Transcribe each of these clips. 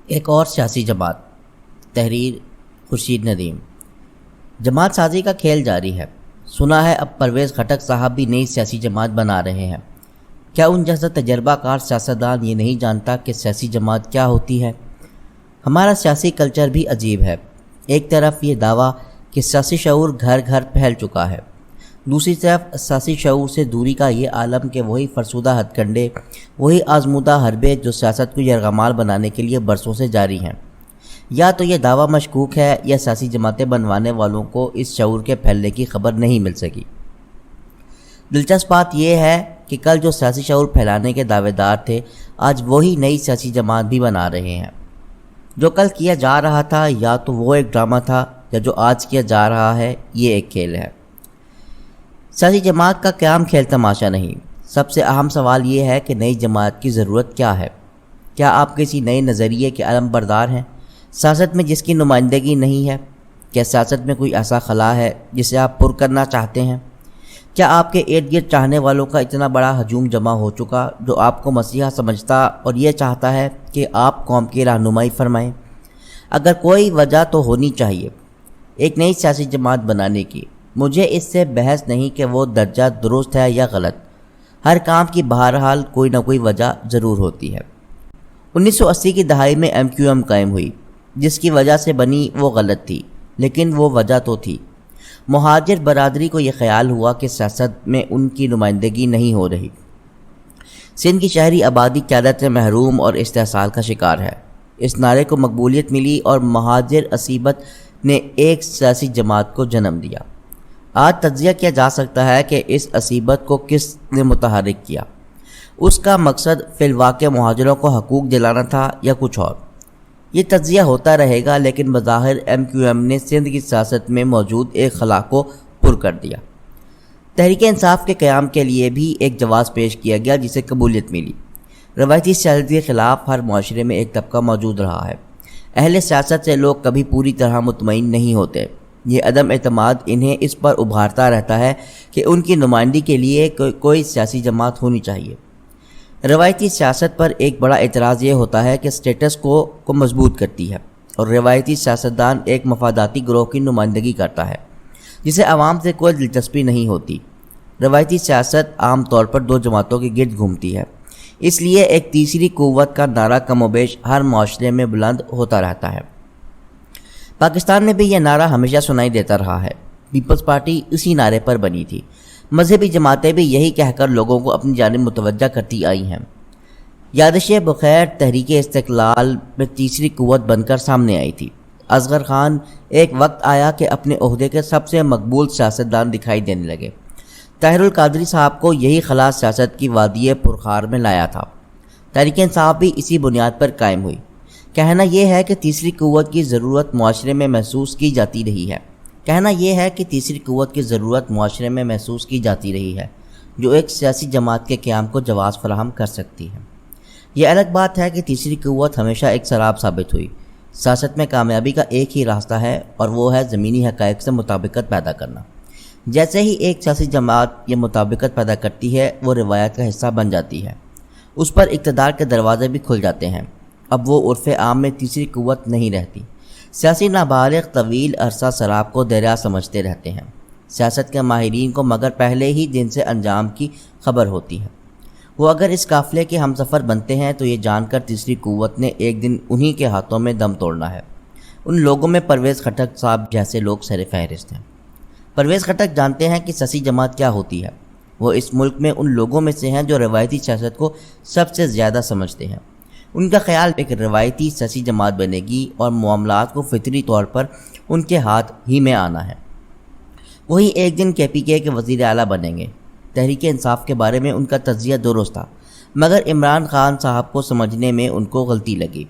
ایک اور سیاسی جماعت تحریر خورشید ندیم۔ جماعت سازی کا کھیل جاری ہے۔ سنا ہے اب پرویز خٹک صاحب بھی نئی سیاسی جماعت بنا رہے ہیں۔ کیا ان جیسا تجربہ کار سیاستدان یہ نہیں جانتا کہ سیاسی جماعت کیا ہوتی ہے؟ ہمارا سیاسی کلچر بھی عجیب ہے۔ ایک طرف یہ دعویٰ کہ سیاسی شعور گھر گھر پھیل چکا ہے، دوسری طرف سیاسی شعور سے دوری کا یہ عالم کہ وہی فرسودہ ہتھ کنڈے، وہی آزمودہ حربے جو سیاست کو یرغمال بنانے کے لیے برسوں سے جاری ہیں۔ یا تو یہ دعویٰ مشکوک ہے یا سیاسی جماعتیں بنوانے والوں کو اس شعور کے پھیلنے کی خبر نہیں مل سکی۔ دلچسپ بات یہ ہے کہ کل جو سیاسی شعور پھیلانے کے دعوے دار تھے، آج وہی نئی سیاسی جماعت بھی بنا رہے ہیں۔ جو کل کیا جا رہا تھا یا تو وہ ایک ڈرامہ تھا، یا جو آج کیا جا رہا ہے یہ ایک کھیل ہے۔ سیاسی جماعت کا قیام کھیل تماشا نہیں۔ سب سے اہم سوال یہ ہے کہ نئی جماعت کی ضرورت کیا ہے؟ کیا آپ کسی نئے نظریے کے علم بردار ہیں، سیاست میں جس کی نمائندگی نہیں ہے؟ کیا سیاست میں کوئی ایسا خلا ہے جسے آپ پر کرنا چاہتے ہیں؟ کیا آپ کے ارد گرد چاہنے والوں کا اتنا بڑا ہجوم جمع ہو چکا جو آپ کو مسیحا سمجھتا اور یہ چاہتا ہے کہ آپ قوم کی رہنمائی فرمائیں؟ اگر کوئی وجہ تو ہونی چاہیے ایک نئی سیاسی جماعت بنانے کی۔ مجھے اس سے بحث نہیں کہ وہ درجہ درست ہے یا غلط، ہر کام کی بہرحال کوئی نہ کوئی وجہ ضرور ہوتی ہے۔ 1980 کی دہائی میں MQM قائم ہوئی، جس کی وجہ سے بنی وہ غلط تھی، لیکن وہ وجہ تو تھی۔ مہاجر برادری کو یہ خیال ہوا کہ سیاست میں ان کی نمائندگی نہیں ہو رہی۔ سندھ کی شہری آبادی قیادت سے محروم اور استحصال کا شکار ہے۔ اس نعرے کو مقبولیت ملی اور مہاجر اصیبت نے ایک سیاسی جماعت کو جنم دیا۔ آج تجزیہ کیا جا سکتا ہے کہ اس اصیبت کو کس نے متحرک کیا۔ اس کا مقصد فی الواقع مہاجروں کو حقوق دلانا تھا یا کچھ اور؟ یہ تجزیہ ہوتا رہے گا، لیکن بظاہر MQM نے سندھ کی سیاست میں موجود ایک خلا کو پر کر دیا۔ تحریک انصاف کے قیام کے لیے بھی ایک جواز پیش کیا گیا جسے قبولیت ملی۔ روایتی سیاست کے خلاف ہر معاشرے میں ایک طبقہ موجود رہا ہے۔ اہل سیاست سے لوگ کبھی پوری طرح مطمئن نہیں ہوتے۔ یہ عدم اعتماد انہیں اس پر ابھارتا رہتا ہے کہ ان کی نمائندگی کے لیے کوئی سیاسی جماعت ہونی چاہیے۔ روایتی سیاست پر ایک بڑا اعتراض یہ ہوتا ہے کہ سٹیٹس کو مضبوط کرتی ہے، اور روایتی سیاستدان ایک مفاداتی گروہ کی نمائندگی کرتا ہے جسے عوام سے کوئی دلچسپی نہیں ہوتی۔ روایتی سیاست عام طور پر دو جماعتوں کے گرد گھومتی ہے، اس لیے ایک تیسری قوت کا نعرہ کم و بیش ہر معاشرے میں بلند ہوتا رہتا ہے۔ پاکستان میں بھی یہ نعرہ ہمیشہ سنائی دیتا رہا ہے۔ پیپلز پارٹی اسی نعرے پر بنی تھی۔ مذہبی جماعتیں بھی یہی کہہ کر لوگوں کو اپنی جانب متوجہ کرتی آئی ہیں۔ یادش بخیر تحریک استقلال میں تیسری قوت بن کر سامنے آئی تھی۔ اصغر خان ایک وقت آیا کہ اپنے عہدے کے سب سے مقبول سیاستدان دکھائی دینے لگے۔ طاہر القادری صاحب کو یہی خلا سیاست کی وادی پرخار میں لایا تھا۔ تحریک انصاف بھی اسی بنیاد پر قائم ہوئی۔ کہنا یہ ہے کہ تیسری قوت کی ضرورت معاشرے میں محسوس کی جاتی رہی ہے، جو ایک سیاسی جماعت کے قیام کو جواز فراہم کر سکتی ہے۔ یہ الگ بات ہے کہ تیسری قوت ہمیشہ ایک سراب ثابت ہوئی۔ سیاست میں کامیابی کا ایک ہی راستہ ہے، اور وہ ہے زمینی حقائق سے مطابقت پیدا کرنا۔ جیسے ہی ایک سیاسی جماعت یہ مطابقت پیدا کرتی ہے، وہ روایت کا حصہ بن جاتی ہے، اس پر اقتدار کے دروازے بھی کھل جاتے ہیں۔ اب وہ عرف عام میں تیسری قوت نہیں رہتی۔ سیاسی نابالغ طویل عرصہ سراب کو دریا سمجھتے رہتے ہیں۔ سیاست کے ماہرین کو مگر پہلے ہی دن سے انجام کی خبر ہوتی ہے۔ وہ اگر اس قافلے کے ہمسفر بنتے ہیں تو یہ جان کر تیسری قوت نے ایک دن انہی کے ہاتھوں میں دم توڑنا ہے۔ ان لوگوں میں پرویز خٹک صاحب جیسے لوگ سر فہرست ہیں۔ پرویز خٹک جانتے ہیں کہ سیاسی جماعت کیا ہوتی ہے۔ وہ اس ملک میں ان لوگوں میں سے ہیں جو روایتی سیاست کو سب سے زیادہ سمجھتے ہیں۔ ان کا خیال ایک روایتی سیاسی جماعت بنے گی اور معاملات کو فطری طور پر ان کے ہاتھ ہی میں آنا ہے۔ وہی ایک دن KPK کے وزیر اعلیٰ بنیں گے۔ تحریک انصاف کے بارے میں ان کا تجزیہ درست تھا، مگر عمران خان صاحب کو سمجھنے میں ان کو غلطی لگی۔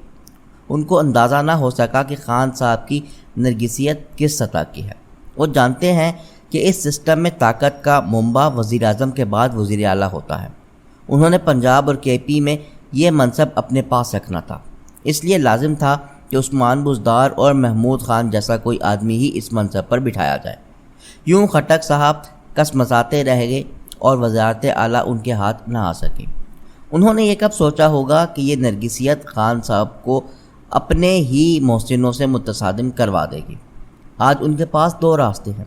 ان کو اندازہ نہ ہو سکا کہ خان صاحب کی نرگسیت کس سطح کی ہے۔ وہ جانتے ہیں کہ اس سسٹم میں طاقت کا منبع وزیر اعظم کے بعد وزیر اعلیٰ ہوتا ہے۔ انہوں نے پنجاب اور KP میں یہ منصب اپنے پاس رکھنا تھا، اس لیے لازم تھا کہ عثمان بزدار اور محمود خان جیسا کوئی آدمی ہی اس منصب پر بٹھایا جائے۔ یوں خٹک صاحب کسمساتے رہ گئے اور وزارت اعلیٰ ان کے ہاتھ نہ آ سکی۔ انہوں نے یہ کب سوچا ہوگا کہ یہ نرگسیت خان صاحب کو اپنے ہی محسنوں سے متصادم کروا دے گی۔ آج ان کے پاس دو راستے ہیں،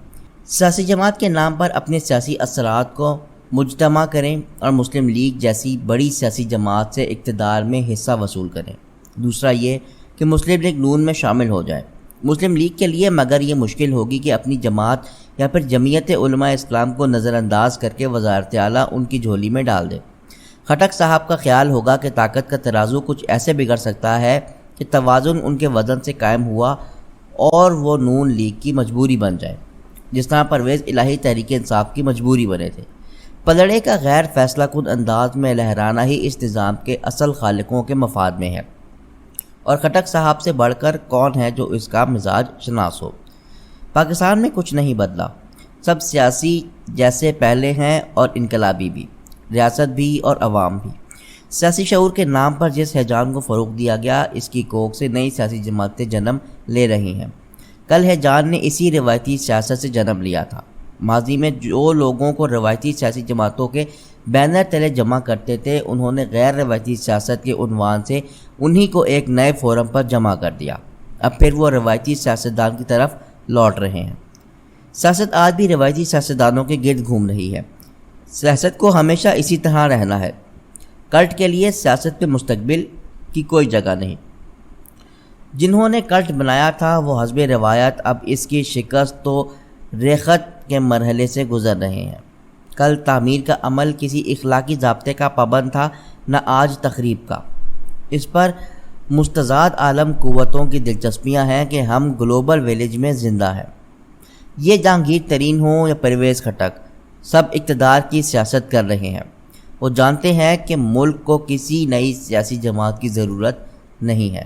سیاسی جماعت کے نام پر اپنے سیاسی اثرات کو مجتمع کریں اور مسلم لیگ جیسی بڑی سیاسی جماعت سے اقتدار میں حصہ وصول کریں، دوسرا یہ کہ مسلم لیگ نون میں شامل ہو جائے۔ مسلم لیگ کے لیے مگر یہ مشکل ہوگی کہ اپنی جماعت یا پھر جمعیت علماء اسلام کو نظر انداز کر کے وزارت اعلیٰ ان کی جھولی میں ڈال دے۔ خٹک صاحب کا خیال ہوگا کہ طاقت کا ترازو کچھ ایسے بگڑ سکتا ہے کہ توازن ان کے وزن سے قائم ہوا اور وہ نون لیگ کی مجبوری بن جائے، جس طرح پرویز الہی تحریک انصاف کی مجبوری بنے تھے۔ پلڑے کا غیر فیصلہ کن انداز میں لہرانا ہی اس نظام کے اصل خالقوں کے مفاد میں ہے، اور خٹک صاحب سے بڑھ کر کون ہے جو اس کا مزاج شناس ہو۔ پاکستان میں کچھ نہیں بدلا، سب سیاسی جیسے پہلے ہیں، اور انقلابی بھی، ریاست بھی اور عوام بھی۔ سیاسی شعور کے نام پر جس ہیجان کو فروغ دیا گیا، اس کی کوکھ سے نئی سیاسی جماعتیں جنم لے رہی ہیں۔ کل ہیجان نے اسی روایتی سیاست سے جنم لیا تھا۔ ماضی میں جو لوگوں کو روایتی سیاسی جماعتوں کے بینر تلے جمع کرتے تھے، انہوں نے غیر روایتی سیاست کے عنوان سے انہی کو ایک نئے فورم پر جمع کر دیا۔ اب پھر وہ روایتی سیاستدان کی طرف لوٹ رہے ہیں۔ سیاست آج بھی روایتی سیاستدانوں کے گرد گھوم رہی ہے۔ سیاست کو ہمیشہ اسی طرح رہنا ہے۔ کلٹ کے لیے سیاست میں مستقبل کی کوئی جگہ نہیں۔ جنہوں نے کلٹ بنایا تھا وہ حسب روایت اب اس کی شکست و ریخت کے مرحلے سے گزر رہے ہیں۔ کل تعمیر کا عمل کسی اخلاقی ضابطے کا پابند تھا، نہ آج تخریب کا۔ اس پر مستضاد عالم قوتوں کی دلچسپیاں ہیں کہ ہم گلوبل ویلیج میں زندہ ہیں۔ یہ جہانگیر ترین ہوں یا پرویز خٹک، سب اقتدار کی سیاست کر رہے ہیں۔ وہ جانتے ہیں کہ ملک کو کسی نئی سیاسی جماعت کی ضرورت نہیں ہے۔